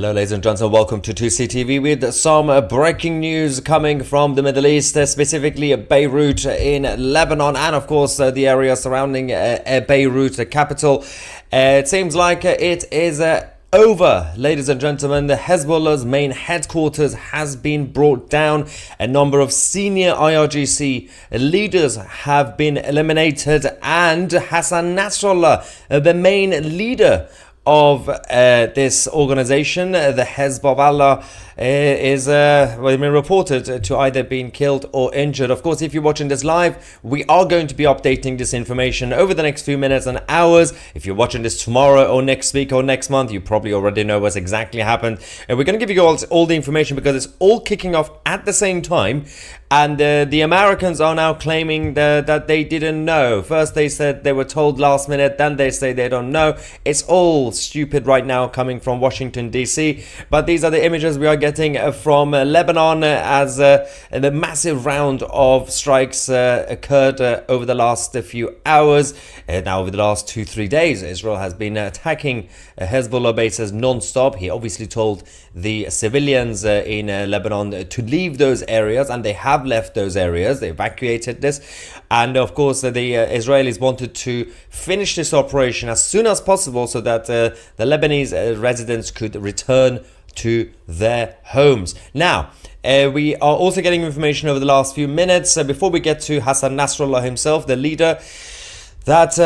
Hello ladies and gentlemen, welcome to 2CTV with some breaking news coming from the Middle East, specifically Beirut in Lebanon, and of course the area surrounding Beirut, the capital. It seems like it is over, ladies and gentlemen. The Hezbollah's main headquarters has been brought down. A number of senior IRGC leaders have been eliminated, and Hassan Nasrallah, the main leader of this organization, the Hezbollah, is been reported to either being killed or injured. Of course, if you're watching this live, we are going to be updating this information over the next few minutes and hours. If you're watching this tomorrow or next week or next month, you probably already know what's exactly happened. And we're going to give you all the information because it's all kicking off at the same time. And the Americans are now claiming that they didn't know. First they said they were told last minute, then they say they don't know. It's all stupid right now coming from Washington DC. But these are the images we are getting from Lebanon as the massive round of strikes occurred over the last few hours. Now over the last 2-3 days, Israel has been attacking Hezbollah bases non-stop. He obviously told the civilians in Lebanon to leave those areas, and they have left those areas. They evacuated this, and of course the Israelis wanted to finish this operation as soon as possible so that the Lebanese residents could return to their homes. Now we are also getting information over the last few minutes before we get to Hassan Nasrallah himself, the leader, that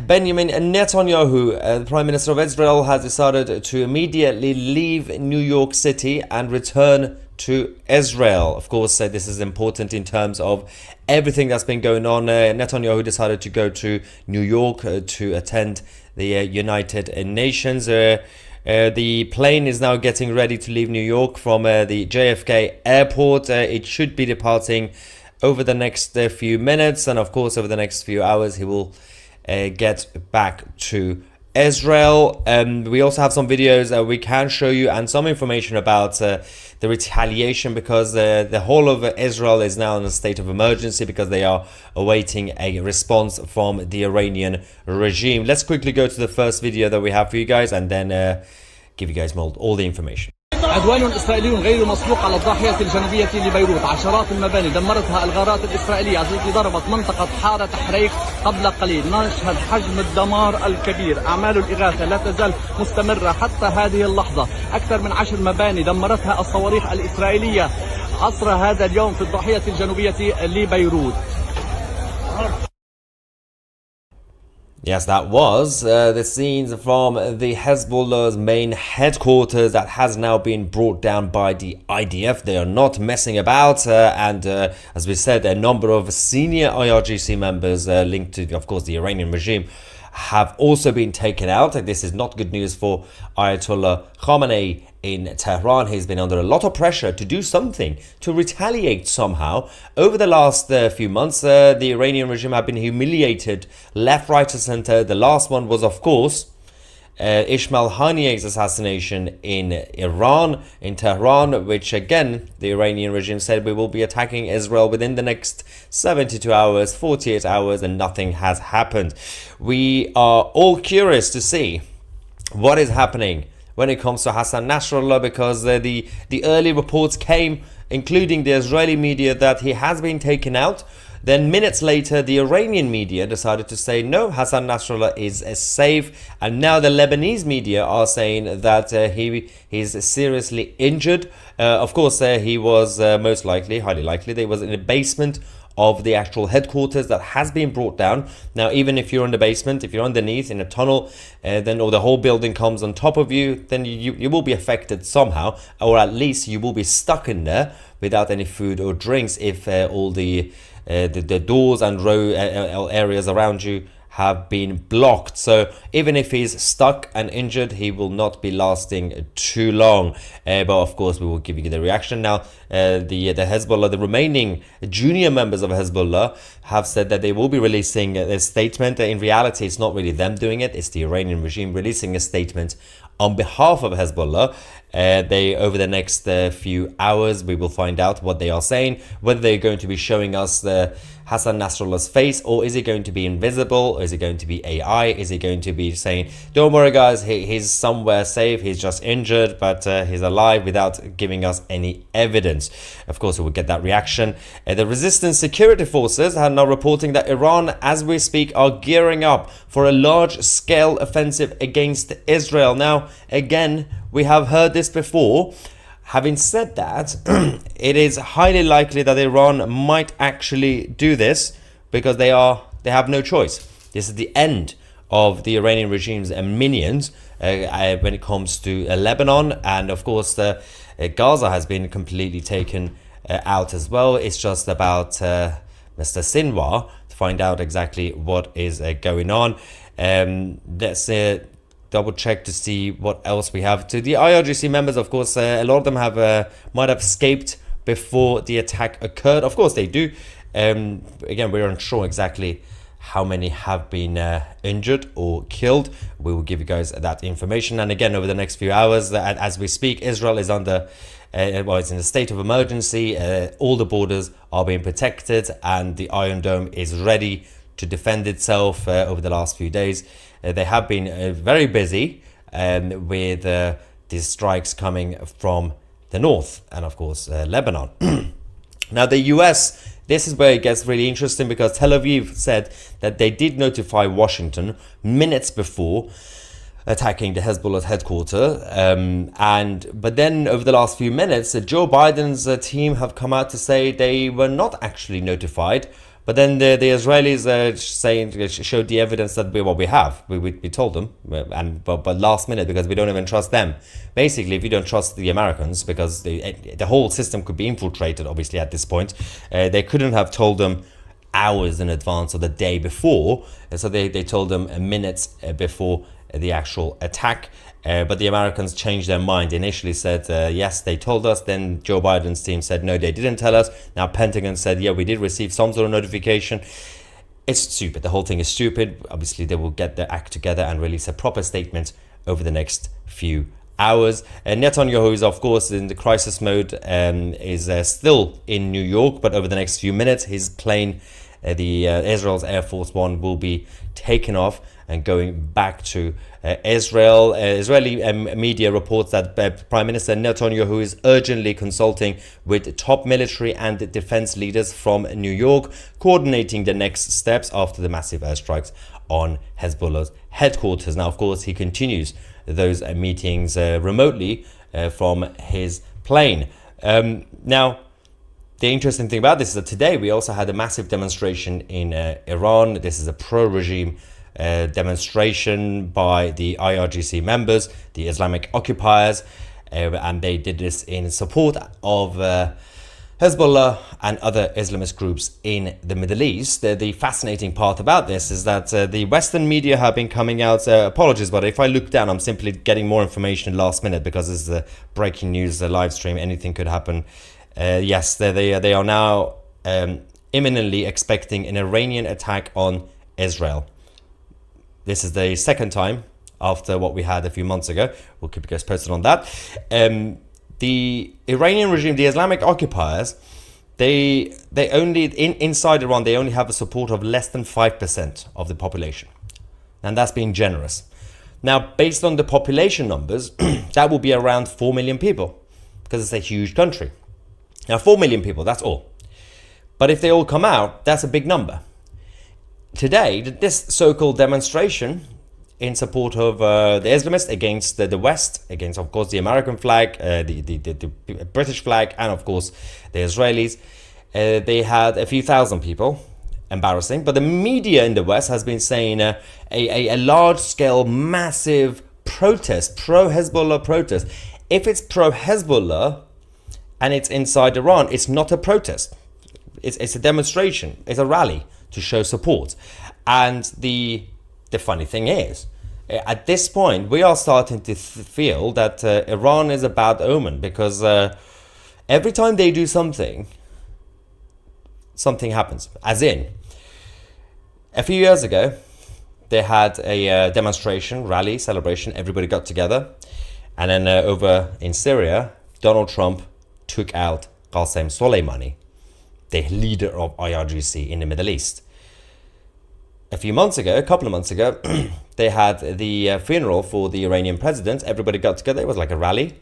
Benjamin Netanyahu, the Prime Minister of Israel, has decided to immediately leave New York City and return to Israel. Of course, this is important in terms of everything that's been going on. Netanyahu decided to go to New York to attend the United Nations. The plane is now getting ready to leave New York from the JFK airport. It should be departing over the next few minutes, and of course over the next few hours he will get back to Israel. We also have some videos we can show you and some information about the retaliation, because the whole of Israel is now in a state of emergency because they are awaiting a response from the Iranian regime. Let's quickly go to the first video that we have for you guys and then give you guys all the information. عدوان إسرائيلي غير مسبوق على الضاحية الجنوبية لبيروت. عشرات المباني دمرتها الغارات الإسرائيلية التي ضربت منطقة حارة حريق قبل قليل. نشهد حجم الدمار الكبير. أعمال الإغاثة لا تزال مستمرة حتى هذه اللحظة. أكثر من 10 مباني دمرتها الصواريخ الإسرائيلية عصر هذا اليوم في الضاحية الجنوبية لبيروت. Yes, that was the scenes from the Hezbollah's main headquarters that has now been brought down by the IDF. They are not messing about, and as we said, a number of senior IRGC members linked to, of course, the Iranian regime have also been taken out. This is not good news for Ayatollah Khamenei in Tehran. He's been under a lot of pressure to do something, to retaliate somehow. Over the last few months, the Iranian regime have been humiliated left, right and center. The last one was, of course, Ismail Haniyeh's assassination in Iran, in Tehran, which again, the Iranian regime said we will be attacking Israel within the next 72 hours, 48 hours, and nothing has happened. We are all curious to see what is happening when it comes to Hassan Nasrallah, because the early reports came, including the Israeli media, that he has been taken out. Then minutes later, the Iranian media decided to say, no, Hassan Nasrallah is safe. And now the Lebanese media are saying that he is seriously injured. Of course, he was most likely, highly likely, they was in the basement of the actual headquarters that has been brought down. Now, even if you're in the basement, if you're underneath in a tunnel, then or the whole building comes on top of you, then you will be affected somehow, or at least you will be stuck in there without any food or drinks if all the doors and row areas around you have been blocked. So even if he's stuck and injured, he will not be lasting too long. But of course, we will give you the reaction. Now, the Hezbollah, the remaining junior members of Hezbollah have said that they will be releasing a statement. In reality, it's not really them doing it. It's the Iranian regime releasing a statement on behalf of Hezbollah. They over the next few hours, we will find out what they are saying, whether they're going to be showing us the Hassan Nasrallah's face, or is it going to be invisible? Is it going to be AI? Is it going to be saying, don't worry guys, he's somewhere safe, he's just injured, but he's alive, without giving us any evidence? Of course, we will get that reaction. The resistance security forces are now reporting that Iran, as we speak, are gearing up for a large-scale offensive against Israel. Now, again, we have heard this before. Having said that, it is highly likely that Iran might actually do this because they have no choice. This is the end of the Iranian regime's minions when it comes to Lebanon, and of course Gaza has been completely taken out as well. It's just about Mr. Sinwar to find out exactly what is going on. Let's double check to see what else we have. To the IRGC members, of course, a lot of them might have escaped before the attack occurred. Of course they do. Again, we're unsure exactly how many have been injured or killed. We will give you guys that information. And again, over the next few hours, as we speak, Israel is under it's in a state of emergency. All the borders are being protected, and the Iron Dome is ready to defend itself. Over the last few days, they have been very busy with these strikes coming from the north and, of course, Lebanon. Now, the US, this is where it gets really interesting, because Tel Aviv said that they did notify Washington minutes before attacking the Hezbollah's headquarters. But then over the last few minutes, Joe Biden's team have come out to say they were not actually notified. But then the Israelis showed the evidence that we told them, but last minute, because we don't even trust them. Basically, if you don't trust the Americans, because the whole system could be infiltrated, obviously, at this point, they couldn't have told them hours in advance or the day before. And so they told them minutes before the actual attack. But the Americans changed their mind. They initially said, yes, they told us. Then Joe Biden's team said, no, they didn't tell us. Now Pentagon said, yeah, we did receive some sort of notification. It's stupid. The whole thing is stupid. Obviously, they will get their act together and release a proper statement over the next few hours. Netanyahu is, of course, in the crisis mode, is still in New York. But over the next few minutes, his plane, the Israel's Air Force One, will be taken off and going back to Israel. Israeli media reports that Prime Minister Netanyahu is urgently consulting with top military and defense leaders from New York, coordinating the next steps after the massive airstrikes on Hezbollah's headquarters. Now, of course, he continues those meetings remotely from his plane. Now, the interesting thing about this is that today we also had a massive demonstration in Iran. This is a pro-regime demonstration by the IRGC members, the Islamic occupiers, and they did this in support of Hezbollah and other Islamist groups in the Middle East. The fascinating part about this is that the Western media have been coming out, apologies, but if I look down, I'm simply getting more information last minute, because this is a breaking news live stream, anything could happen. Yes, they are now imminently expecting an Iranian attack on Israel. This is the second time after what we had a few months ago. We'll keep you guys posted on that. The Iranian regime, the Islamic occupiers, they only inside Iran, they only have a support of less than 5% of the population, and that's being generous. Now, based on the population numbers, that will be around 4 million people, because it's a huge country. Now, 4 million people, that's all. But if they all come out, that's a big number. Today, this so-called demonstration in support of the Islamists against the West, against, of course, the American flag, the British flag, and, of course, the Israelis, they had a few thousand people. Embarrassing. But the media in the West has been saying a large-scale, massive protest, pro-Hezbollah protest. If it's pro-Hezbollah and it's inside Iran, it's not a protest. It's a demonstration. It's a rally to show support. And the funny thing is, at this point, we are starting to feel that Iran is a bad omen, because every time they do something happens. As in, a few years ago, they had a demonstration, rally, celebration. Everybody got together. And then over in Syria, Donald Trump took out Qasem Soleimani, the leader of IRGC in the Middle East. A couple of months ago, they had the funeral for the Iranian president. Everybody got together. It was like a rally.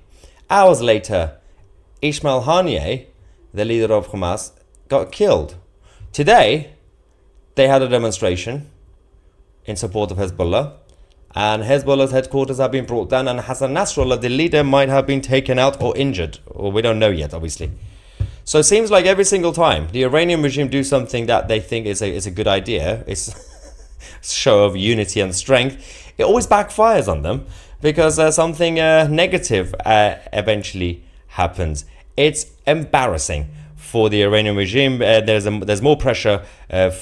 Hours later, Ismail Haniyeh, the leader of Hamas, got killed. Today, they had a demonstration in support of Hezbollah, and Hezbollah's headquarters have been brought down, and Hassan Nasrallah, the leader, might have been taken out or injured, or we don't know yet, obviously. So it seems like every single time the Iranian regime do something that they think is a good idea, it's a show of unity and strength, it always backfires on them because something negative eventually happens. It's embarrassing for the Iranian regime. There's more pressure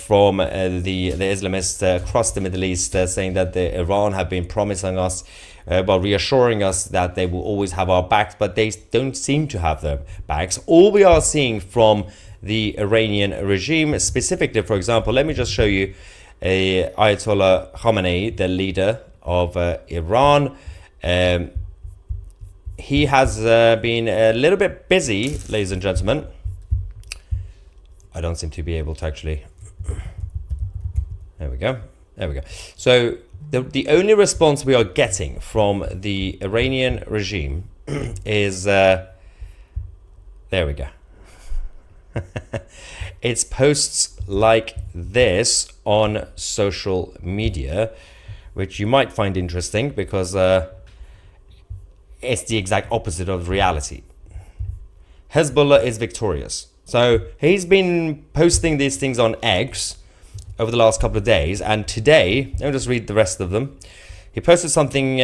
from the Islamists across the Middle East saying that Iran have been promising us, reassuring us that they will always have our backs, but they don't seem to have their backs. All we are seeing from the Iranian regime, specifically, for example, let me just show you Ayatollah Khamenei, the leader of Iran. He has been a little bit busy, ladies and gentlemen. I don't seem to be able to actually. There we go. So the only response we are getting from the Iranian regime is there we go. It's posts like this on social media, which you might find interesting because it's the exact opposite of reality. Hezbollah is victorious. So he's been posting these things on X over the last couple of days, and today, let me just read the rest of them. He posted something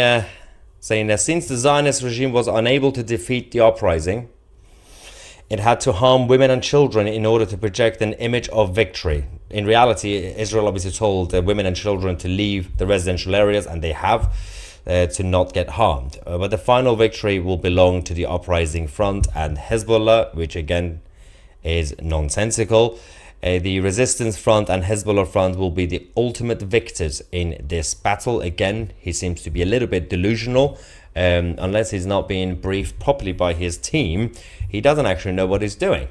saying that since the Zionist regime was unable to defeat the uprising, it had to harm women and children in order to project an image of victory. In reality, Israel obviously told women and children to leave the residential areas, and they have, to not get harmed. But the final victory will belong to the uprising front and Hezbollah, which again is nonsensical. The resistance front and Hezbollah front will be the ultimate victors in this battle. Again, he seems to be a little bit delusional. Unless he's not being briefed properly by his team, he doesn't actually know what he's doing.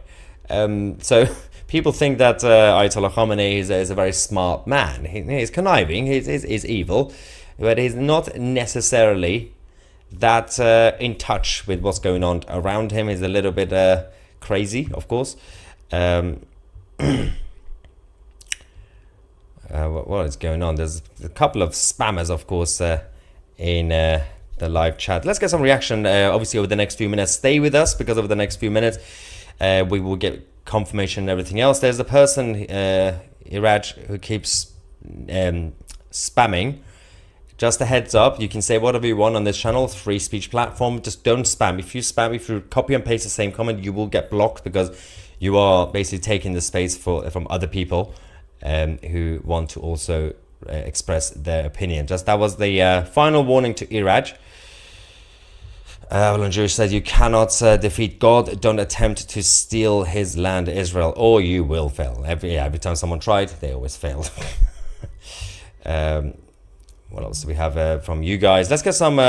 So people think that Ayatollah Khamenei is a very smart man. He's conniving, he's evil, but he's not necessarily that in touch with what's going on around him. He's a little bit crazy, of course. What is going on? There's a couple of spammers, of course, in the live chat. Let's get some reaction, obviously, over the next few minutes. Stay with us, because over the next few minutes, we will get confirmation and everything else. There's a person, Iraj, who keeps spamming. Just a heads up, you can say whatever you want on this channel, free speech platform. Just don't spam. If you copy and paste the same comment, you will get blocked because you are basically taking the space from other people who want to also express their opinion. That was the final warning to Iraj. Avalon Jewish said, you cannot defeat God. Don't attempt to steal his land, Israel, or you will fail. Every time someone tried, they always failed. What else do we have from you guys? Let's get some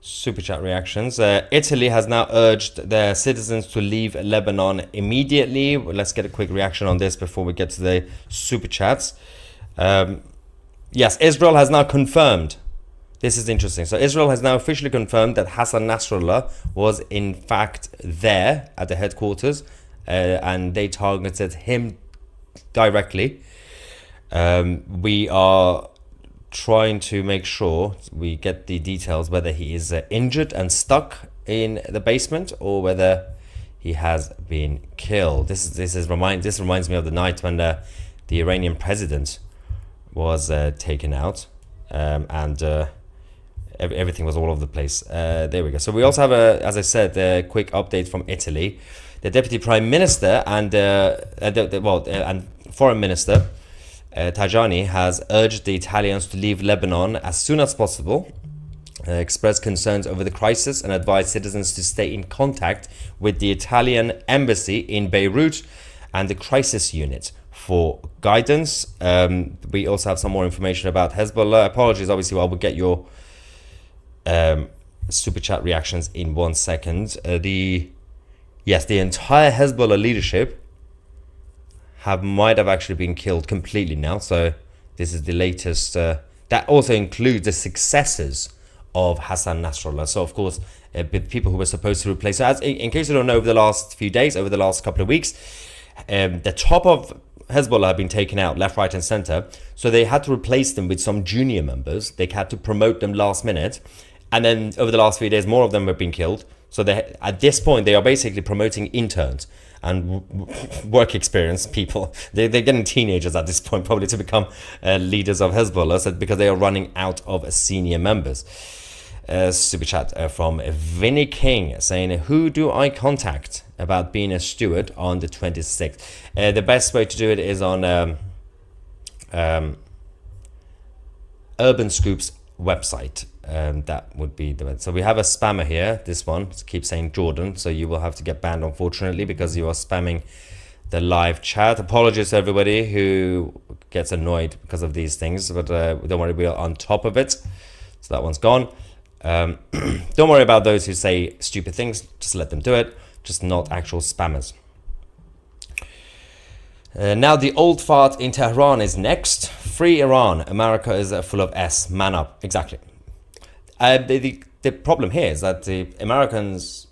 super chat reactions. Italy has now urged their citizens to leave Lebanon immediately. Let's get a quick reaction on this before we get to the super chats. Yes, Israel has now confirmed. This is interesting. So Israel has now officially confirmed that Hassan Nasrallah was in fact there at the headquarters, and they targeted him directly. We are trying to make sure we get the details whether he is injured and stuck in the basement or whether he has been killed. This reminds me of the night when the Iranian president was taken out, and everything was all over the place. There we go. So we also have as I said, a quick update from Italy. The deputy prime minister and and foreign minister Tajani has urged the Italians to leave Lebanon as soon as possible, expressed concerns over the crisis, and advised citizens to stay in contact with the Italian embassy in Beirut and the crisis unit for guidance. We also have some more information about Hezbollah. Apologies, obviously, I will get your super chat reactions in 1 second. The entire Hezbollah leadership might have actually been killed completely now. So this is the latest. That also includes the successors of Hassan Nasrallah. So of course, people who were supposed to replace. So in case you don't know, over the last few days, over the last couple of weeks, the top of Hezbollah have been taken out left, right, and center. So they had to replace them with some junior members. They had to promote them last minute, and then over the last few days, more of them have been killed. So at this point, they are basically promoting interns and work experience people. They're getting teenagers at this point probably to become leaders of Hezbollah, so because they are running out of senior members. Super chat from Vinny King saying, who do I contact about being a steward on the 26th? The best way to do it is on Urban Scoop's website. That would be the one. So we have a spammer here. This one keeps saying Jordan, so you will have to get banned, unfortunately, because you are spamming the live chat. Apologies to everybody who gets annoyed because of these things, but don't worry, we are on top of it. So that one's gone. Don't worry about those who say stupid things. Just let them do it. Just not actual spammers. Now the old fart in Tehran is next. Free Iran. America is full of S. Man up. Exactly. The problem here is that the Americans'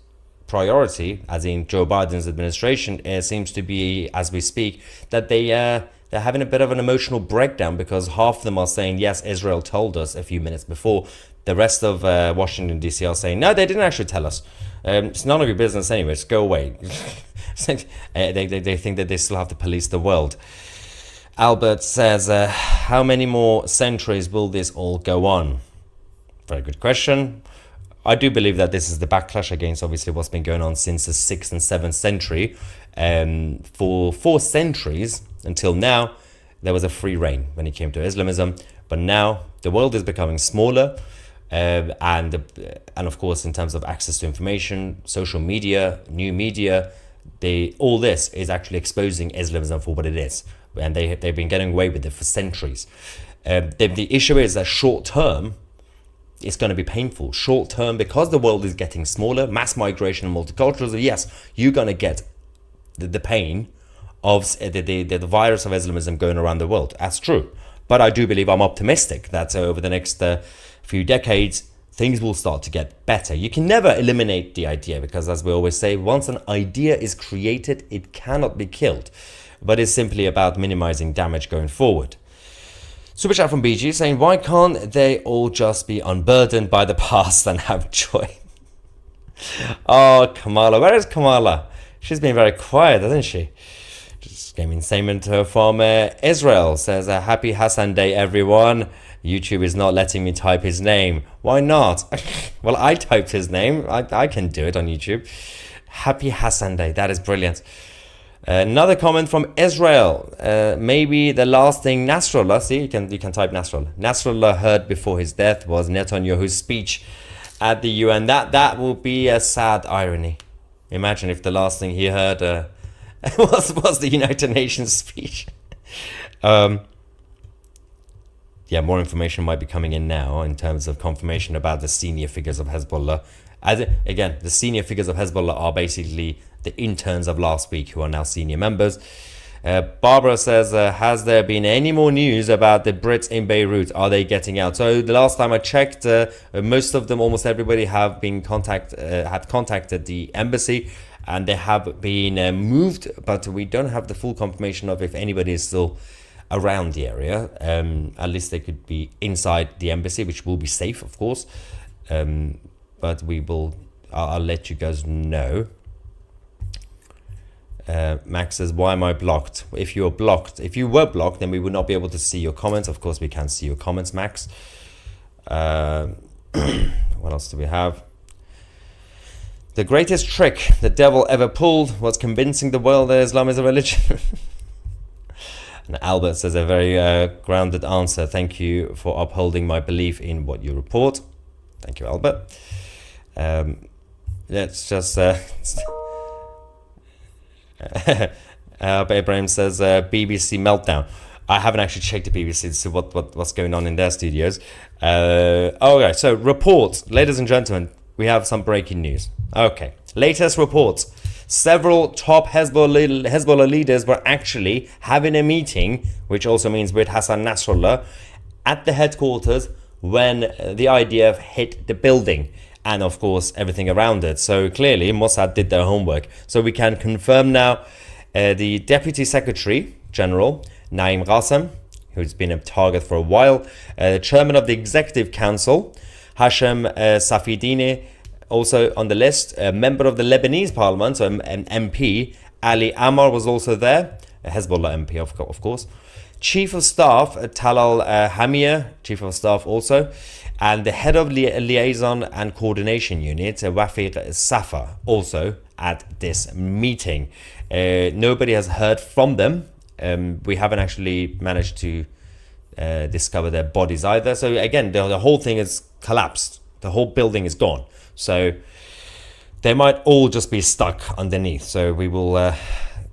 priority, as in Joe Biden's administration, seems to be, as we speak, that they're having a bit of an emotional breakdown, because half of them are saying, yes, Israel told us a few minutes before. The rest of Washington, D.C. are saying, no, they didn't actually tell us. It's none of your business anyway. Just go away. They think that they still have to police the world. Albert says, how many more centuries will this all go on? Very good question. I do believe that this is the backlash against, obviously, what's been going on since the 6th and 7th century. For 4 centuries until now, there was a free reign when it came to Islamism. But now the world is becoming smaller. And of course, in terms of access to information, social media, new media, all this is actually exposing Islamism for what it is. And they've been getting away with it for centuries. The issue is that short term, it's going to be painful. Short term, because the world is getting smaller, mass migration and multiculturalism, yes, you're going to get the pain of the virus of Islamism going around the world. That's true. But I do believe, I'm optimistic that over the next few decades, things will start to get better. You can never eliminate the idea, because as we always say, once an idea is created, it cannot be killed. But it's simply about minimizing damage going forward. Super chat from BG saying, why can't they all just be unburdened by the past and have joy? Oh, Kamala. Where is Kamala? She's been very quiet, hasn't she? Just came in statement from Israel. Says, happy Hassan Day, everyone. YouTube is not letting me type his name. Why not? Well, I typed his name. I can do it on YouTube. Happy Hassan Day. That is brilliant. Another comment from Israel. Maybe the last thing Nasrallah, see, you can type Nasrallah. Nasrallah heard before his death was Netanyahu's speech at the UN. That will be a sad irony. Imagine if the last thing he heard was the United Nations speech. Yeah, more information might be coming in now in terms of confirmation about the senior figures of Hezbollah. Again, the senior figures of Hezbollah are basically the interns of last week who are now senior members. Barbara says, has there been any more news about the Brits in Beirut? Are they getting out? So the last time I checked, most of them, almost everybody, have been had contacted the embassy, and they have been moved, but we don't have the full confirmation of if anybody is still around the area. At least they could be inside the embassy, which will be safe, of course. But I'll let you guys know. Max says, why am I blocked? If you were blocked, then we would not be able to see your comments. Of course, we can see your comments, Max. What else do we have? The greatest trick the devil ever pulled was convincing the world that Islam is a religion. And Albert says, a very grounded answer. Thank you for upholding my belief in what you report. Thank you, Albert. Let's just... But Ibrahim says BBC meltdown. I haven't actually checked the BBC to see what's going on in their studios. Okay, so reports. Ladies and gentlemen, we have some breaking news. Okay, latest reports. Several top Hezbollah leaders were actually having a meeting, which also means with Hassan Nasrallah, at the headquarters when the IDF hit the building and of course everything around it. So clearly Mossad did their homework. So we can confirm now the Deputy Secretary General Naim Qassem, who's been a target for a while, the Chairman of the Executive Council Hashem Safidine, also on the list, a member of the Lebanese Parliament, so an MP, Ali Ammar was also there, a Hezbollah MP of course. Chief of Staff Talal Hamia, Chief of Staff also, and the Head of Liaison and Coordination Unit, Wafiq Safa, also at this meeting. Nobody has heard from them. We haven't actually managed to discover their bodies either. So again, the whole thing is collapsed. The whole building is gone. So they might all just be stuck underneath. So we will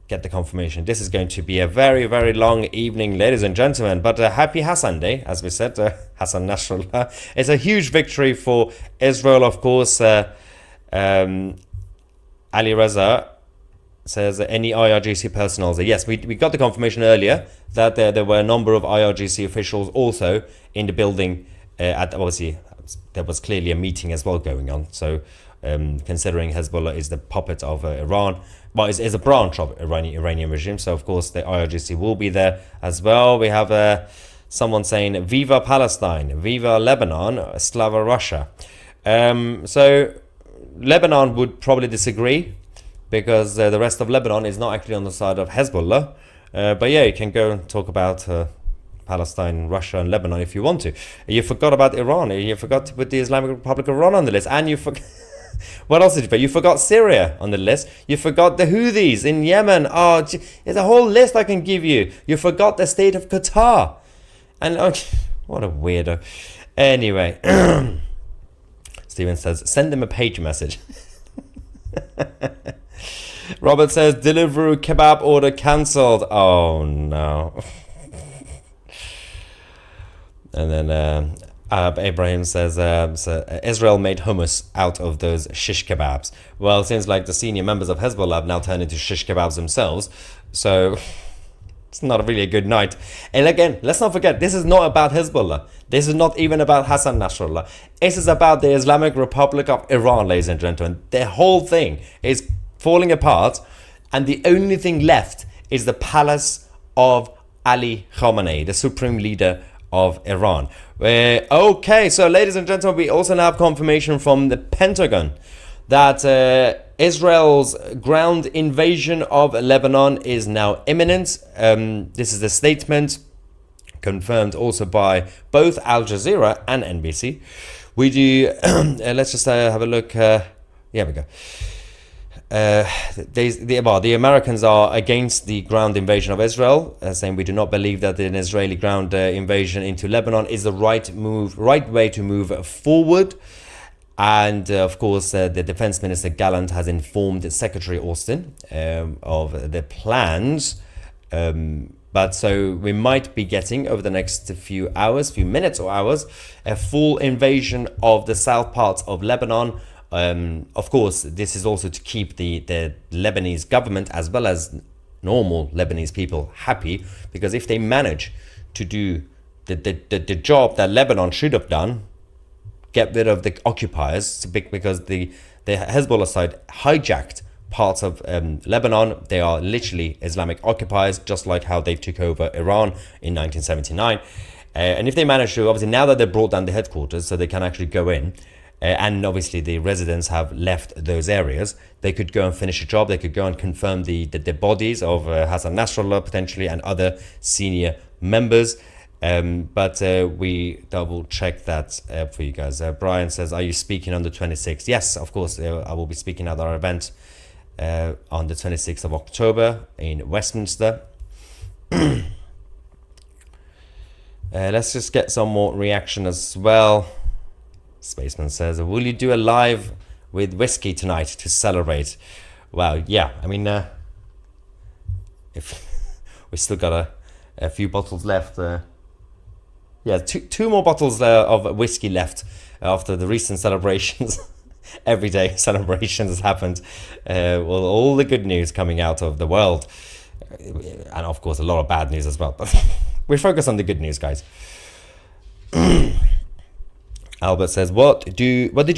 get the confirmation. This is going to be a very, very long evening, ladies and gentlemen. But happy Hassan Day, as we said, Hassan Nasrallah. It's a huge victory for Israel, of course. Ali Reza says any IRGC personnel. Yes, we got the confirmation earlier that there were a number of IRGC officials also in the building. Obviously, there was clearly a meeting as well going on. So considering Hezbollah is the puppet of Iran, well, is a branch of Iranian regime. So of course the IRGC will be there as well. We have someone saying Viva Palestine, Viva Lebanon, Slava Russia. So Lebanon would probably disagree, because the rest of Lebanon is not actually on the side of Hezbollah. But yeah, you can go and talk about Palestine, Russia and Lebanon if you want to. You forgot about Iran. You forgot to put the Islamic Republic of Iran on the list. And you forgot... What else did you forget? You forgot Syria on the list. You forgot the Houthis in Yemen. Oh, there's a whole list I can give you. You forgot the state of Qatar. And what a weirdo. Anyway. Steven says, send him a page message. Robert says Deliveroo kebab order cancelled. Oh no. And then Ibrahim says so Israel made hummus out of those shish kebabs. Well, it seems like the senior members of Hezbollah have now turned into shish kebabs themselves. So it's not really a good night. And again, let's not forget, this is not about Hezbollah. This is not even about Hassan Nasrallah. This is about the Islamic Republic of Iran, ladies and gentlemen. The whole thing is falling apart, and the only thing left is the palace of Ali Khamenei, the supreme leader of Iran. Okay, so ladies and gentlemen, we also now have confirmation from the Pentagon that Israel's ground invasion of Lebanon is now imminent. This is a statement confirmed also by both Al Jazeera and NBC. We do, let's just have a look. Here we go. The Americans are against the ground invasion of Israel, saying we do not believe that an Israeli ground invasion into Lebanon is the right way to move forward. And of course, the Defense Minister Gallant has informed Secretary Austin of the plans. But so we might be getting over the next few minutes or hours, a full invasion of the south parts of Lebanon. Of course, this is also to keep the Lebanese government as well as normal Lebanese people happy, because if they manage to do the job that Lebanon should have done, get rid of the occupiers, because the Hezbollah side hijacked parts of Lebanon. They are literally Islamic occupiers, just like how they took over Iran in 1979. And if they manage to, obviously now that they've brought down the headquarters so they can actually go in, and obviously the residents have left those areas, they could go and finish a job. They could go and confirm the bodies of Hassan Nasrallah potentially and other senior members. But we double check that for you guys. Brian says, are you speaking on the 26th? Yes, of course. I will be speaking at our event on the 26th of October in Westminster. Let's just get some more reaction as well. Spaceman says, will you do a live with whiskey tonight to celebrate? Well, yeah, I mean, if We still got a few bottles left. Yeah, two more bottles of whiskey left after the recent celebrations. Everyday celebrations has happened. Well, all the good news coming out of the world, and of course a lot of bad news as well. But we focus on the good news, guys. Albert says, what did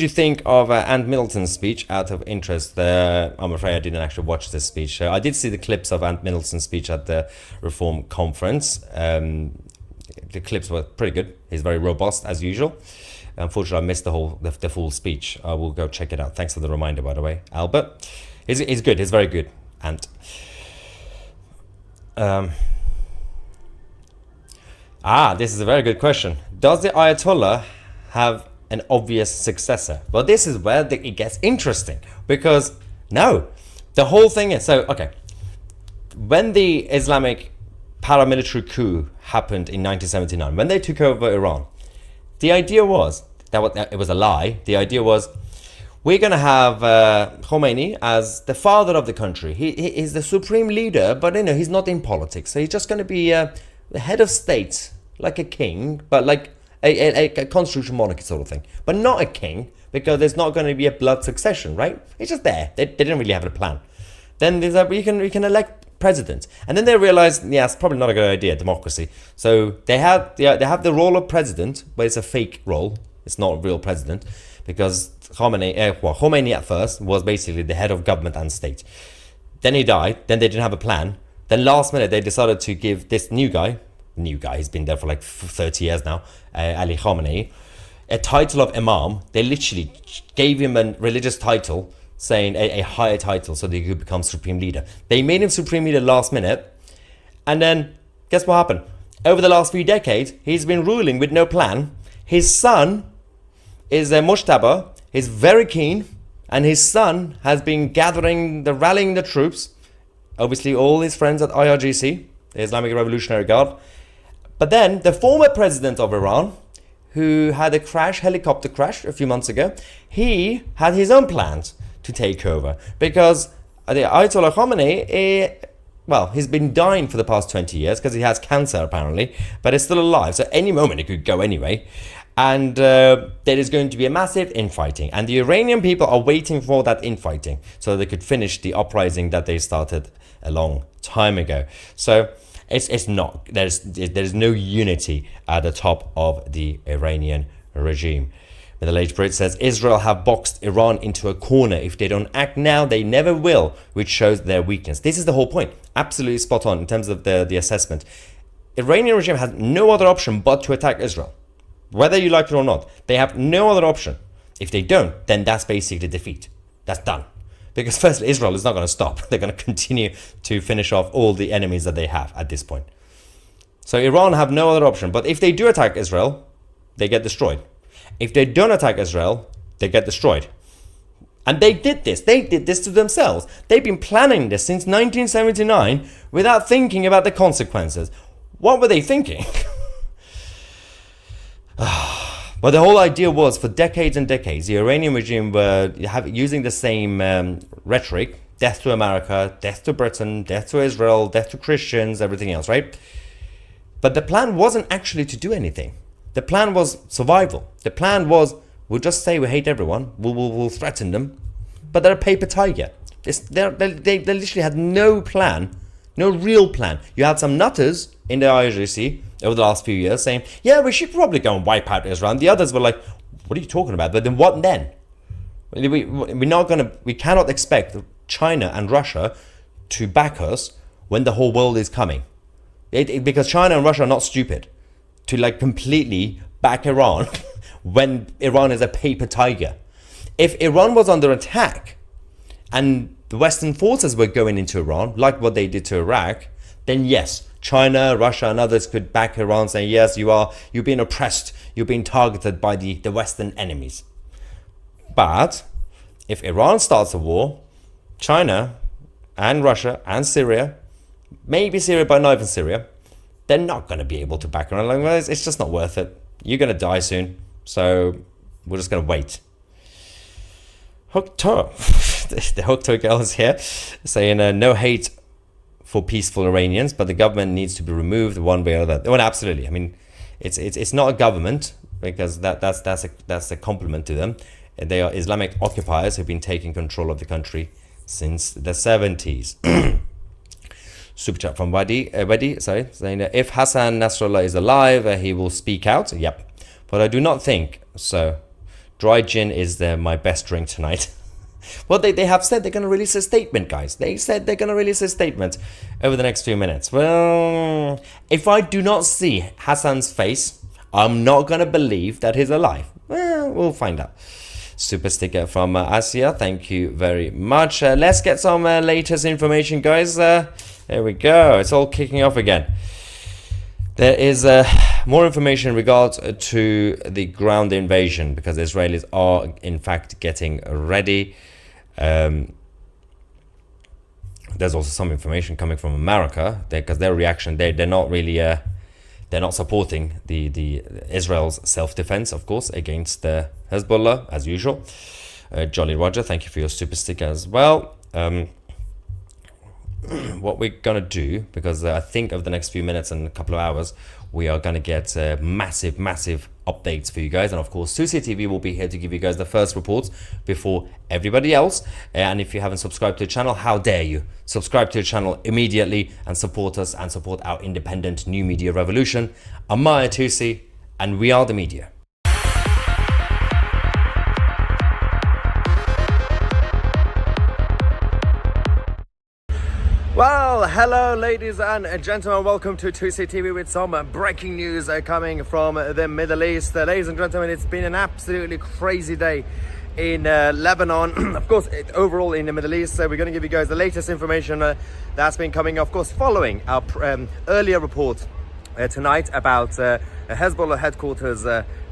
you think of Ant Middleton's speech out of interest? I'm afraid I didn't actually watch this speech. I did see the clips of Ant Middleton's speech at the Reform Conference. The clips were pretty good. He's very robust as usual. Unfortunately, I missed the full speech. I will go check it out. Thanks for the reminder, by the way, Albert. He's good. He's very good. Ant. This is a very good question. Does the Ayatollah have an obvious successor? Well, this is where it gets interesting, because no, the whole thing is okay. When the Islamic paramilitary coup happened in 1979, when they took over Iran, the idea was that it was a lie. The idea was, we're going to have Khomeini as the father of the country. He is the supreme leader, but he's not in politics. So he's just going to be the head of state, like a king, but like a constitutional monarchy sort of thing. But not a king, because there's not going to be a blood succession, right? It's just there. They didn't really have a plan. Then there's we can elect president. And then they realized, it's probably not a good idea, democracy. So they have the role of president, but it's a fake role. It's not a real president, because Khomeini at first was basically the head of government and state. Then he died. Then they didn't have a plan. Then last minute they decided to give this new guy, he's been there for like 30 years now, Ali Khamenei, a title of imam. They literally gave him a religious title, saying a higher title, so that he could become supreme leader. They made him supreme leader last minute, and then guess what happened? Over the last few decades, he's been ruling with no plan. His son is Mujtaba. He's very keen, and his son has been rallying the troops. Obviously, all his friends at IRGC, the Islamic Revolutionary Guard. But then the former president of Iran, who had a helicopter crash a few months ago, he had his own plans to take over, because the Ayatollah Khamenei, he's been dying for the past 20 years because he has cancer apparently, but he's still alive. So any moment he could go anyway. And there is going to be a massive infighting, and the Iranian people are waiting for that infighting so they could finish the uprising that they started a long time ago. So it's not, there's no unity at the top of the Iranian regime. Middle-aged Brit says, Israel have boxed Iran into a corner. If they don't act now, they never will, which shows their weakness. This is the whole point. Absolutely spot on in terms of the assessment. Iranian regime has no other option but to attack Israel. Whether you like it or not, they have no other option. If they don't, then that's basically defeat. That's done. Because firstly, Israel is not going to stop. They're going to continue to finish off all the enemies that they have at this point. So Iran have no other option. But if they do attack Israel, they get destroyed. If they don't attack Israel, they get destroyed. And they did this. They did this to themselves. They've been planning this since 1979 without thinking about the consequences. What were they thinking? But the whole idea was, for decades and decades, the Iranian regime were using the same rhetoric: death to America, death to Britain, death to Israel, death to Christians, everything else, right? But the plan wasn't actually to do anything. The plan was survival. The plan was, we'll just say we hate everyone, we'll threaten them, but they're a paper tiger. They literally had no plan, no real plan. You had some nutters in the IRGC over the last few years saying, yeah, we should probably go and wipe out Israel. And the others were like, what are you talking about? But then what then? We cannot expect China and Russia to back us when the whole world is coming. Because China and Russia are not stupid to completely back Iran when Iran is a paper tiger. If Iran was under attack and the Western forces were going into Iran, like what they did to Iraq, then yes, China, Russia and others could back Iran, saying, yes, you're being oppressed, you're being targeted by the Western enemies. But if Iran starts a war, China and Russia and Syria, maybe Syria, but not even Syria, they're not going to be able to back Iran. It's just not worth it. You're going to die soon, so we're just going to wait. Hookto, the Hookto girl is here, saying no hate for peaceful Iranians, but the government needs to be removed one way or the other. Well, absolutely. I mean, it's not a government, because that's a compliment to them. They are Islamic occupiers who've been taking control of the country since the 70s. Super chat from Wadi, saying that if Hassan Nasrallah is alive, he will speak out. Yep, but I do not think so. Dry gin is my best drink tonight. Well, they have said they're going to release a statement, guys. They said they're going to release a statement over the next few minutes. Well, if I do not see Hassan's face, I'm not going to believe that he's alive. Well, we'll find out. Super sticker from Asia. Thank you very much. Let's get some latest information, guys. There we go. It's all kicking off again. There is more information in regards to the ground invasion, because the Israelis are in fact getting ready. There's also some information coming from America, because their reaction, they're not really they're not supporting the Israel's self-defense, of course, against Hezbollah as usual. Jolly Roger, thank you for your super sticker as well. What we're gonna do, because I think over the next few minutes and a couple of hours, we are gonna get massive updates for you guys, and of course 2CTV will be here to give you guys the first reports before everybody else. And if you haven't subscribed to the channel, how dare you subscribe to the channel immediately and support us and support our independent new media revolution. I'm Maya Tusi, and we are the media. Well, hello ladies and gentlemen, welcome to 2CTV with some breaking news coming from the Middle East. Ladies and gentlemen, it's been an absolutely crazy day in Lebanon. Of course, overall in the Middle East. So we're going to give you guys the latest information that's been coming, of course, following our earlier report tonight about Hezbollah headquarters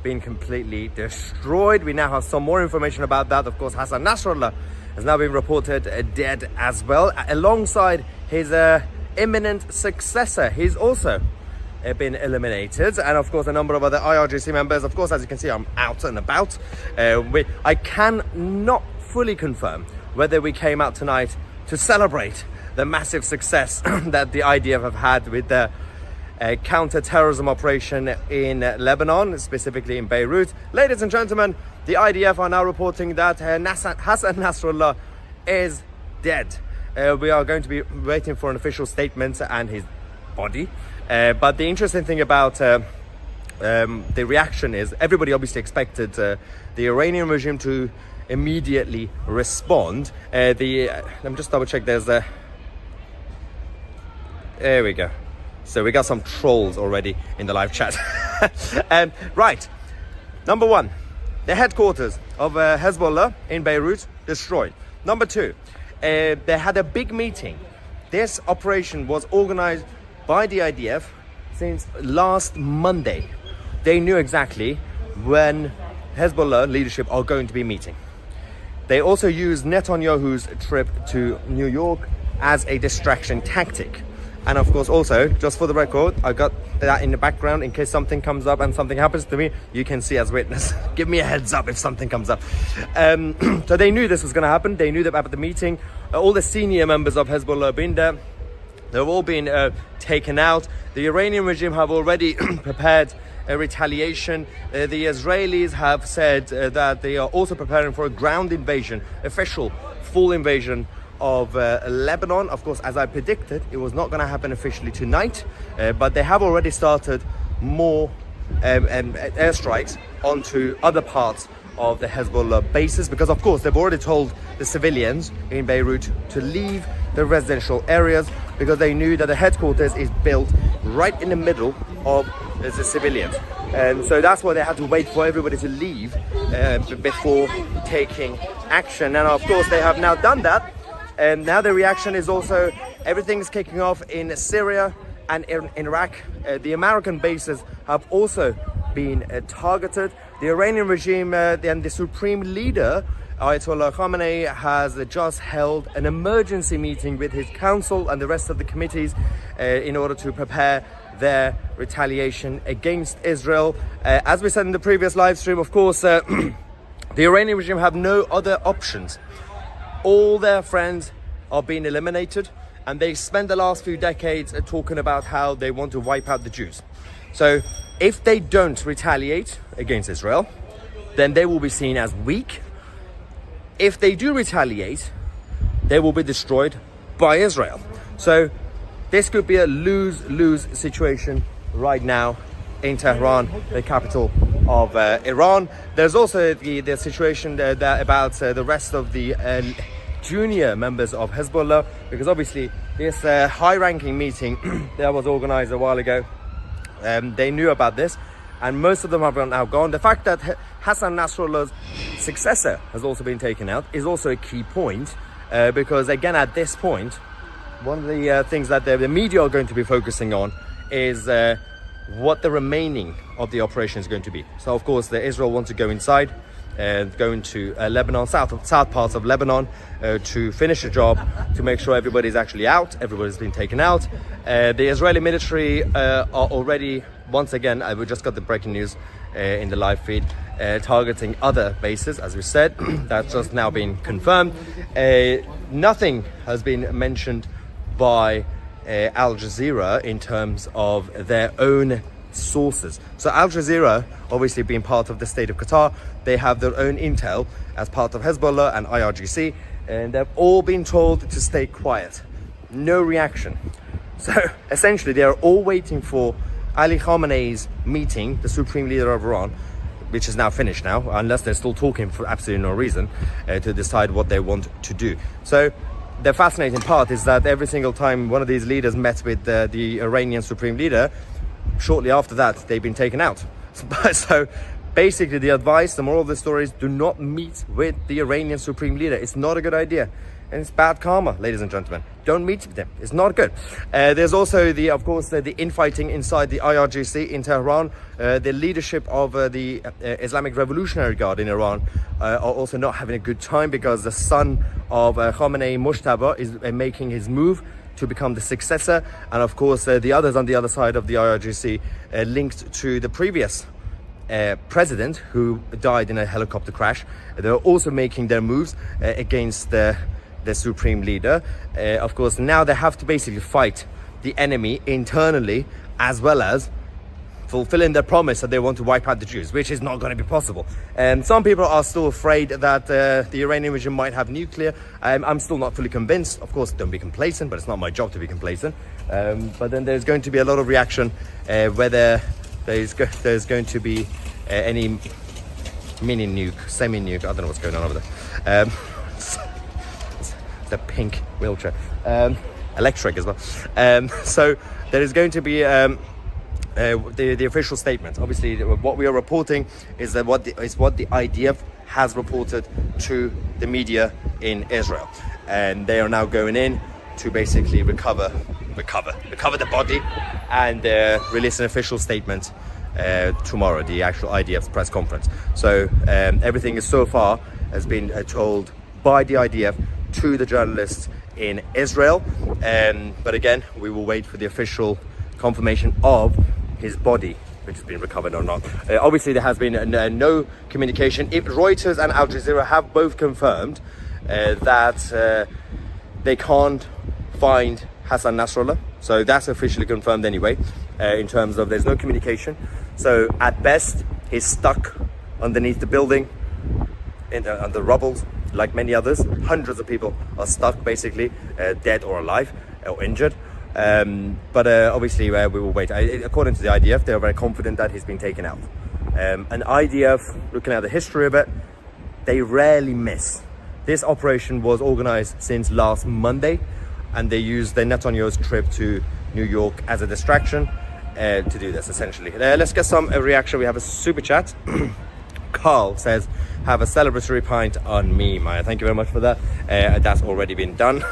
being completely destroyed. We now have some more information about that. Of course, Hassan Nasrallah has now been reported dead as well, alongside his imminent successor. He's also been eliminated, and of course a number of other IRGC members. Of course, as you can see, I'm out and about. I cannot fully confirm whether we came out tonight to celebrate the massive success that the IDF have had with the counter-terrorism operation in Lebanon, specifically in Beirut. Ladies and gentlemen, the IDF are now reporting that Hassan Nasrallah is dead. We are going to be waiting for an official statement and his body. But the interesting thing about the reaction is everybody obviously expected the Iranian regime to immediately respond. Let me just double check. There we go. So we got some trolls already in the live chat. Right, number one, the headquarters of Hezbollah in Beirut destroyed. Number two, they had a big meeting. This operation was organized by the IDF since last Monday. They knew exactly when Hezbollah leadership are going to be meeting. They also used Netanyahu's trip to New York as a distraction tactic. And of course, also, just for the record, I got that in the background in case something comes up and something happens to me. You can see as witness. Give me a heads up if something comes up. So they knew this was going to happen. They knew that about the meeting. All the senior members of Hezbollah have been there. They've all been taken out. The Iranian regime have already prepared a retaliation. The Israelis have said that they are also preparing for a ground invasion, official full invasion of Lebanon. Of course, as I predicted, it was not going to happen officially tonight, but they have already started more airstrikes onto other parts of the Hezbollah bases, because of course they've already told the civilians in Beirut to leave the residential areas, because they knew that the headquarters is built right in the middle of the civilians, and so that's why they had to wait for everybody to leave before taking action. And of course they have now done that. And now the reaction is also, everything's kicking off in Syria and in Iraq. The American bases have also been targeted. The Iranian regime and the supreme leader, Ayatollah Khamenei, has just held an emergency meeting with his council and the rest of the committees in order to prepare their retaliation against Israel. As we said in the previous live stream, of course, the Iranian regime have no other options. All their friends are being eliminated. and they spent the last few decades talking about how they want to wipe out the Jews. So if they don't retaliate against Israel, then they will be seen as weak. If they do retaliate, they will be destroyed by Israel. So this could be a lose-lose situation right now in Tehran, the capital of Iran. There's also the situation about the rest of the junior members of Hezbollah, because obviously this high-ranking meeting that was organized a while ago, they knew about this, and most of them have now gone. The fact that Hassan Nasrallah's successor has also been taken out is also a key point, because again, at this point, one of the things that the media are going to be focusing on is what the remaining of the operation is going to be. So of course, Israel wants to go inside and go into Lebanon, south parts of Lebanon, to finish the job, to make sure everybody's actually out, everybody's been taken out. The Israeli military are already, once again, we just got the breaking news in the live feed, targeting other bases, as we said. That's just now been confirmed. Nothing has been mentioned by Al Jazeera in terms of their own sources. So Al Jazeera, obviously being part of the state of Qatar, they have their own intel as part of Hezbollah and IRGC, and they've all been told to stay quiet. No reaction. So essentially they are all waiting for Ali Khamenei's meeting, the supreme leader of Iran, which is now finished now, unless they're still talking for absolutely no reason, to decide what they want to do. So the fascinating part is that every single time one of these leaders met with the Iranian supreme leader, shortly after that, they've been taken out. So basically the advice, the moral of the story is, do not meet with the Iranian supreme leader. It's not a good idea. And it's bad karma, ladies and gentlemen. Don't meet with them. It's not good. There's also, of course, the infighting inside the IRGC in Tehran. The leadership of the Islamic Revolutionary Guard in Iran are also not having a good time, because the son of Khamenei, Mujtaba, is making his move to become the successor. And of course, the others on the other side of the IRGC linked to the previous president who died in a helicopter crash. They're also making their moves against the supreme leader. Of course, now they have to basically fight the enemy internally, as well as fulfilling their promise that they want to wipe out the Jews, which is not going to be possible. And some people are still afraid that the Iranian regime might have nuclear. I'm still not fully convinced. Of course, don't be complacent, but it's not my job to be complacent. But then there's going to be a lot of reaction whether there's going to be any mini nuke, semi nuke. I don't know what's going on over there. The pink wheelchair, electric as well. So there is going to be the official statement. Obviously, what we are reporting is that what the IDF has reported to the media in Israel, and they are now going in to basically recover the body and release an official statement tomorrow, the actual IDF's press conference. So everything is so far has been told by the IDF to the journalists in Israel, but again, we will wait for the official confirmation of his body, which has been recovered or not. Obviously, there has been no communication. If Reuters and Al Jazeera have both confirmed that they can't find Hassan Nasrallah, so that's officially confirmed anyway, in terms of there's no communication. So at best, he's stuck underneath the building, on the rubble, like many others. Hundreds of people are stuck, basically, dead or alive or injured. But obviously, we will wait. According to the IDF, they are very confident that he's been taken out. And IDF, looking at the history of it, they rarely miss. This operation was organized since last Monday, and they used Netanyahu's trip to New York as a distraction to do this, essentially. Let's get some reaction. We have a super chat. Carl says, have a celebratory pint on me, Maya. Thank you very much for that. That's already been done.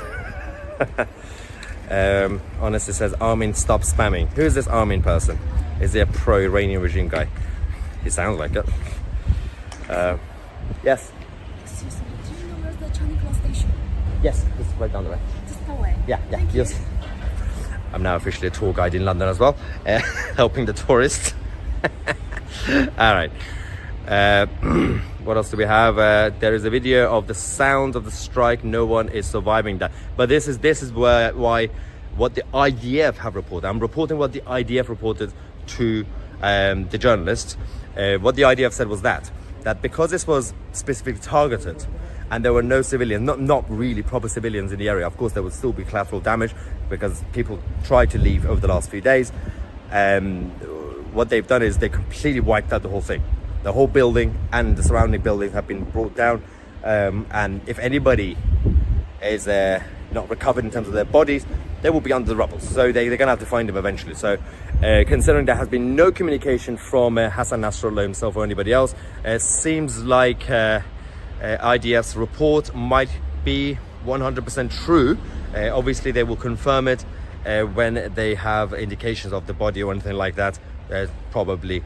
Honestly says, Armin, stop spamming. Who is this Armin person? Is he a pro-Iranian regime guy? He sounds like it. Yes? Excuse me, do you know where's the Chanikla station? Yes, this is right down the way. Just that way? Yeah, Thank yes. you. I'm now officially a tour guide in London as well, helping the tourists. All right. What else do we have? There is a video of the sound of the strike. No one is surviving that. But this is why what the IDF have reported. I'm reporting what the IDF reported to the journalists. What the IDF said was that because this was specifically targeted and there were no civilians, not really proper civilians in the area. Of course, there would still be collateral damage because people tried to leave over the last few days. What they've done is they completely wiped out the whole thing. The whole building and the surrounding buildings have been brought down. And if anybody is not recovered in terms of their bodies, they will be under the rubble. So they're going to have to find them eventually. So considering there has been no communication from Hassan Nasrallah himself or anybody else, it seems like IDF's report might be 100% true. Obviously, they will confirm it when they have indications of the body or anything like that, probably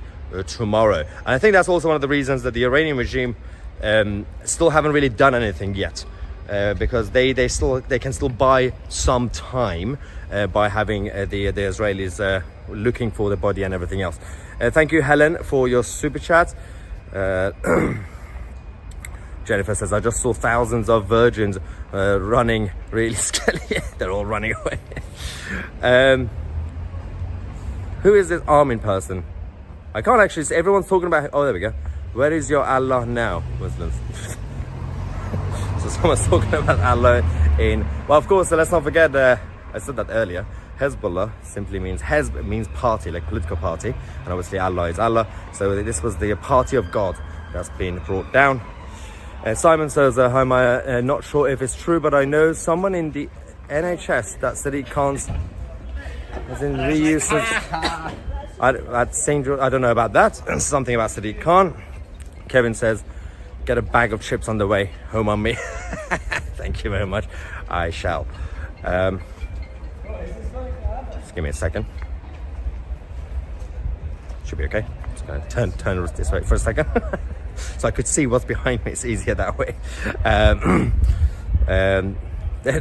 tomorrow. And I think that's also one of the reasons that the Iranian regime still haven't really done anything yet, because they can still buy some time by having the Israelis looking for the body and everything else. Thank you, Helen, for your super chat. Jennifer says, I just saw thousands of virgins running really scary. They're all running away. Who is this Armin person? I can't actually see. Everyone's talking about, oh, there we go. Where is your Allah now, Muslims? So someone's talking about Allah in, well, of course, let's not forget, I said that earlier, Hezbollah simply means, means party, like political party. And obviously Allah is Allah. So this was the party of God that's been brought down. Simon says, I'm not sure if it's true, but I know someone in the NHS that Sadiq Khan's as in reuse at St. George. I don't know about that. Something about Sadiq Khan. Kevin says, get a bag of chips on the way home on me. Thank you very much. I shall. Just give me a second. Should be okay. Just gonna turn this way for a second. So I could see what's behind me. It's easier that way.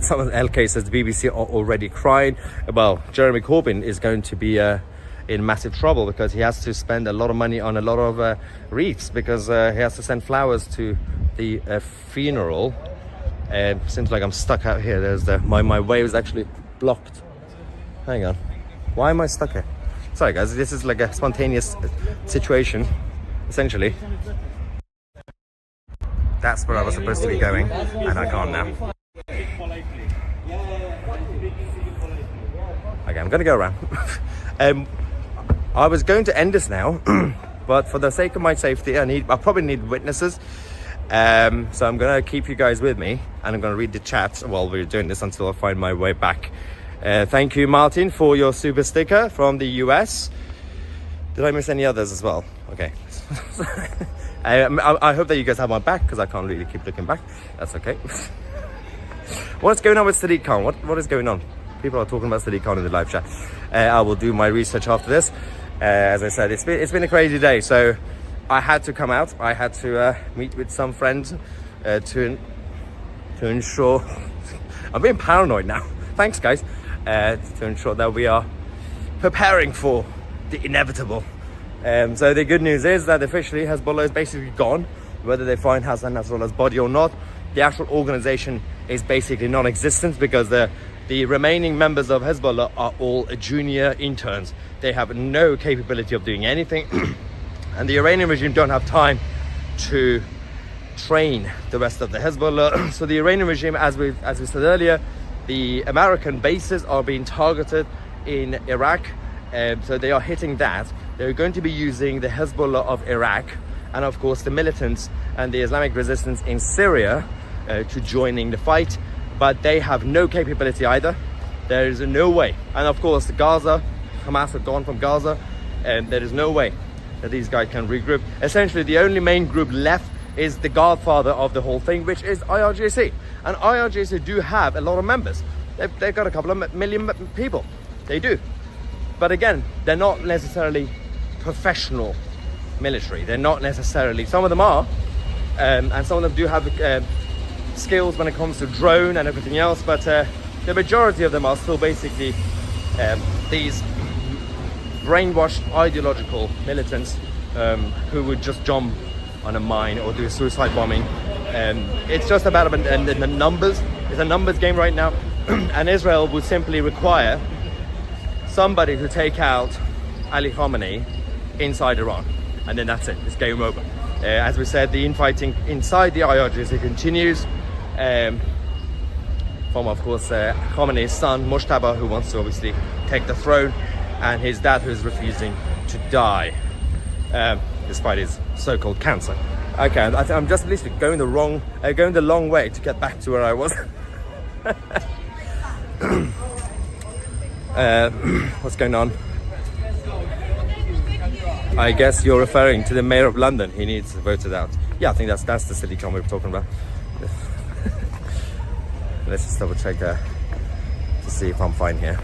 Someone LK says the BBC are already crying. Well, Jeremy Corbyn is going to be in massive trouble because he has to spend a lot of money on a lot of wreaths because he has to send flowers to the funeral. Seems like I'm stuck out here. There's my way was actually blocked. Hang on. Why am I stuck here? Sorry guys, this is like a spontaneous situation, essentially. That's where I was supposed to be going, and I can't now. Okay, I'm gonna go around. I was going to end this now, but for the sake of my safety, I probably need witnesses. So I'm gonna keep you guys with me, and I'm gonna read the chat while we're doing this until I find my way back. Thank you, Martin, for your super sticker from the US. Did I miss any others as well? Okay. I hope that you guys have my back because I can't really keep looking back. That's okay. What's going on with Sadiq Khan? What is going on? People are talking about Sadiq Khan in the live chat. I will do my research after this. As I said, it's been a crazy day, so I had to come out. I had to meet with some friends to ensure. I'm being paranoid now. Thanks, guys. To ensure that we are preparing for the inevitable. So the good news is that officially Hezbollah is basically gone. Whether they find Hassan Nasrallah's body or not, the actual organization is basically non-existent because the remaining members of Hezbollah are all junior interns. They have no capability of doing anything. And the Iranian regime don't have time to train the rest of the Hezbollah. So the Iranian regime, as we said earlier, the American bases are being targeted in Iraq. So they are hitting that. They're going to be using the Hezbollah of Iraq and of course the militants and the Islamic resistance in Syria to joining the fight, but they have no capability either. There is no way. And of course Gaza, Hamas have gone from Gaza, and there is no way that these guys can regroup. Essentially the only main group left is the godfather of the whole thing, which is IRGC. And IRGC do have a lot of members. They've got a couple of million people. They do. But again, they're not necessarily professional military. They're not necessarily, some of them are, and some of them do have skills when it comes to drone and everything else, but the majority of them are still basically these brainwashed ideological militants who would just jump on a mine or do a suicide bombing. It's just about the numbers. It's a numbers game right now. And Israel would simply require somebody to take out Ali Khamenei inside Iran. And then that's it. It's game over. As we said, the infighting inside the IRGC continues. From, of course, Khamenei's son, Moshtaba, who wants to obviously take the throne, and his dad, who's refusing to die, despite his so-called cancer. Okay, I'm just literally going the long way to get back to where I was. What's going on? I guess you're referring to the mayor of London. He needs voted out. Yeah, I think that's the city council we're talking about. Let's just double check to see if I'm fine here.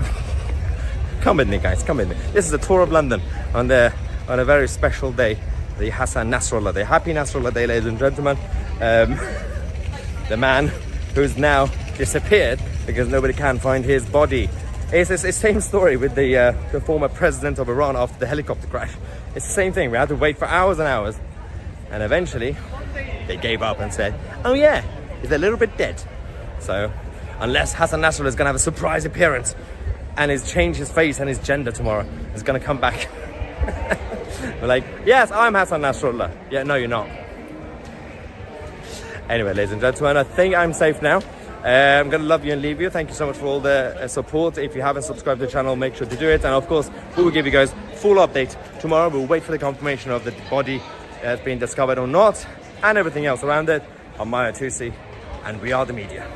Come with me, guys. Come with me. This is a tour of London on a very special day, the Hassan Nasrallah Day. Happy Nasrallah Day, ladies and gentlemen. The man who's now disappeared because nobody can find his body. It's the same story with the former president of Iran after the helicopter crash. It's the same thing. We had to wait for hours and hours, and eventually they gave up and said, "Oh yeah, he's a little bit dead." So, unless Hassan Nasrallah is going to have a surprise appearance and he's changed his face and his gender tomorrow, he's going to come back. We're like, yes, I'm Hassan Nasrallah. Yeah, no, you're not. Anyway, ladies and gentlemen, I think I'm safe now. I'm going to love you and leave you. Thank you so much for all the support. If you haven't subscribed to the channel, make sure to do it. And of course, we will give you guys full update tomorrow. We'll wait for the confirmation of the body has been discovered or not, and everything else around it. I'm Maya Tusi, and we are the media.